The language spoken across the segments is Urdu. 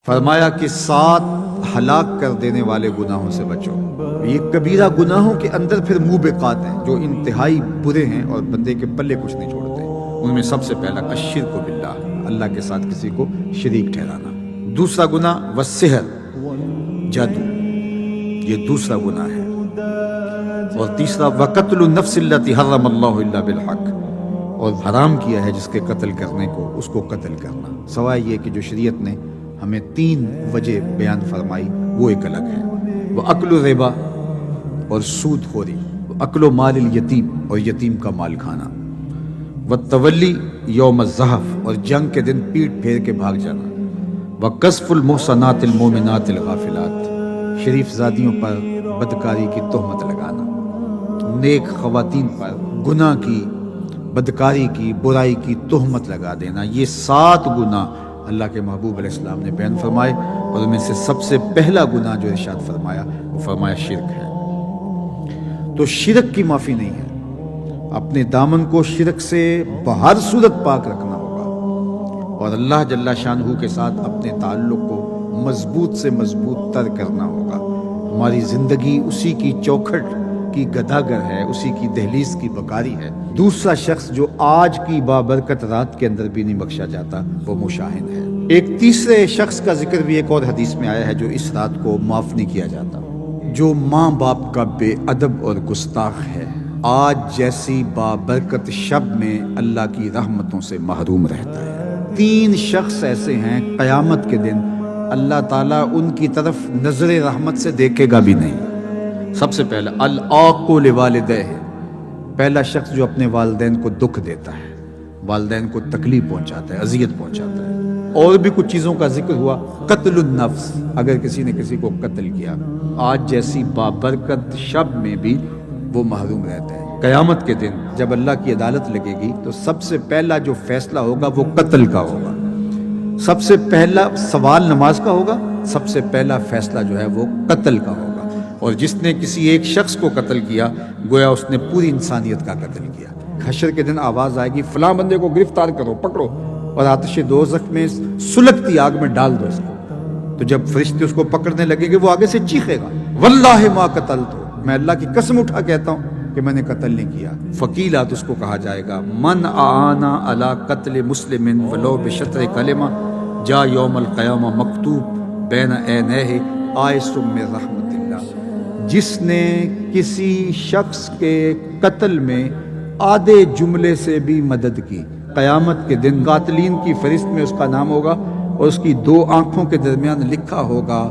فرمایا کہ 7 ہلاک کر دینے والے گناہوں سے بچو۔ یہ کبیرہ گناہوں کے اندر پھر موبقات ہیں جو انتہائی برے ہیں اور بندے کے پلے کچھ نہیں چھوڑتے۔ ان میں سب سے پہلا الشرک باللہ، اللہ کے ساتھ کسی کو شریک ٹھہرانا۔ دوسرا گناہ والسحر، جادو، یہ دوسرا گناہ ہے۔ اور تیسرا وقتل النفس التي حرم اللہ الا بالحق، اور حرام کیا ہے جس کے قتل کرنے کو اس کو قتل کرنا، سوائے یہ کہ جو شریعت نے ہمیں 3 وجہ بیان فرمائی وہ ایک الگ ہے۔ وہ اکل الربا، اور سود خوری، اکل مال الیتیم، اور یتیم کا مال کھانا، والتولی یوم الزحف، اور جنگ کے دن پیٹ پھیر کے بھاگ جانا، وقذف المحصنات المؤمنات الغافلات، شریف زادیوں پر بدکاری کی تہمت لگانا، نیک خواتین پر گناہ کی، بدکاری کی، برائی کی تہمت لگا دینا۔ یہ 7 گناہ اللہ کے محبوب علیہ السلام نے بیان فرمائے، اور ان میں سے سب سے پہلا گناہ جو ارشاد فرمایا وہ فرمایا شرک ہے۔ تو شرک کی معافی نہیں ہے، اپنے دامن کو شرک سے بہر صورت پاک رکھنا ہوگا، اور اللہ جل شانہ کے ساتھ اپنے تعلق کو مضبوط سے مضبوط تر کرنا ہوگا۔ ہماری زندگی اسی کی چوکھٹ کی گداگر ہے، اسی کی دہلیز کی بکاری ہے۔ دوسرا شخص جو آج کی بابرکت رات کے اندر بھی نہیں بخشا جاتا وہ مشاہد ہے۔ ایک تیسرے شخص کا ذکر بھی ایک اور حدیث میں آیا ہے جو اس رات کو معاف نہیں کیا جاتا، جو ماں باپ کا بے ادب اور گستاخ ہے، آج جیسی بابرکت شب میں اللہ کی رحمتوں سے محروم رہتا ہے۔ 3 شخص ایسے ہیں قیامت کے دن اللہ تعالیٰ ان کی طرف نظر رحمت سے دیکھے گا بھی نہیں۔ سب سے پہلا العاق لوالدہ، پہلا شخص جو اپنے والدین کو دکھ دیتا ہے، والدین کو تکلیف پہنچاتا ہے، اذیت پہنچاتا ہے۔ اور بھی کچھ چیزوں کا ذکر ہوا، قتل النفس، اگر کسی نے کسی کو قتل کیا، آج جیسی بابرکت شب میں بھی وہ محروم رہتا ہے۔ قیامت کے دن جب اللہ کی عدالت لگے گی تو سب سے پہلا جو فیصلہ ہوگا وہ قتل کا ہوگا، سب سے پہلا سوال نماز کا ہوگا، سب سے پہلا فیصلہ جو ہے وہ قتل کا ہوگا۔ اور جس نے کسی ایک شخص کو قتل کیا گویا اس نے پوری انسانیت کا قتل کیا۔ حشر کے دن آواز آئے گی فلاں بندے کو گرفتار کرو، پکڑو، اور آتش دوزخ میں سلگتی آگ میں ڈال دو اس کو۔ تو جب فرشتے اس کو پکڑنے لگیں گے وہ آگے سے چیخے گا واللہ ما قتلت، میں اللہ کی قسم اٹھا کہتا ہوں کہ میں نے قتل نہیں کیا۔ فقیلات اس کو کہا جائے گا من اعانا علی قتل مسلم ولو بشطر کلمہ جا یوم القیامہ مکتوب بین عینیہ آئس من رحمت اللہ، جس نے کسی شخص کے قتل میں آدھے جملے سے بھی مدد کی، قیامت کے دن قاتلین کی فہرست میں اس کا نام ہوگا اور اس کی 2 آنکھوں کے درمیان لکھا ہوگا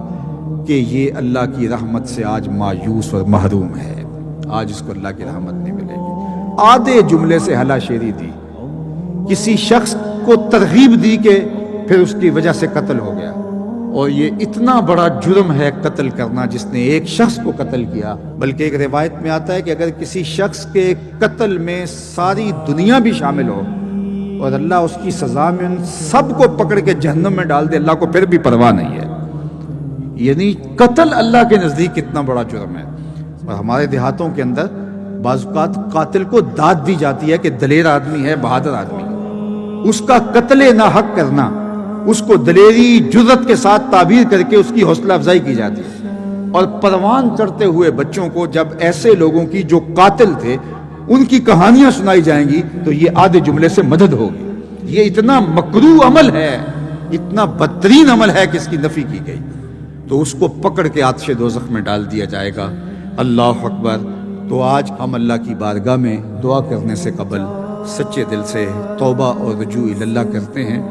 کہ یہ اللہ کی رحمت سے آج مایوس اور محروم ہے، آج اس کو اللہ کی رحمت نہیں ملے گی۔ آدھے جملے سے ہلا شیری دی، کسی شخص کو ترغیب دی کہ پھر اس کی وجہ سے قتل ہو گیا۔ اور یہ اتنا بڑا جرم ہے قتل کرنا جس نے ایک شخص کو قتل کیا، بلکہ ایک روایت میں آتا ہے کہ اگر کسی شخص کے قتل میں ساری دنیا بھی شامل ہو اور اللہ اس کی سزا میں ان سب کو پکڑ کے جہنم میں ڈال دے، اللہ کو پھر بھی پرواہ نہیں ہے۔ یعنی قتل اللہ کے نزدیک کتنا بڑا جرم ہے۔ اور ہمارے دیہاتوں کے اندر بعض اوقات قاتل کو داد دی جاتی ہے کہ دلیر آدمی ہے، بہادر آدمی ہے، اس کا قتل ناحق کرنا، اس کو دلیری جرت کے ساتھ تعبیر کر کے اس کی حوصلہ افزائی کی جاتی ہے۔ اور پروان چڑھتے ہوئے بچوں کو جب ایسے لوگوں کی جو قاتل تھے ان کی کہانیاں سنائی جائیں گی تو یہ آدھے جملے سے مدد ہوگی۔ یہ اتنا مکروہ عمل ہے، اتنا بدترین عمل ہے کہ اس کی نفی کی گئی، تو اس کو پکڑ کے آتش دوزخ میں ڈال دیا جائے گا۔ اللہ اکبر۔ تو آج ہم اللہ کی بارگاہ میں دعا کرنے سے قبل سچے دل سے توبہ اور رجوع اللہ کرتے ہیں۔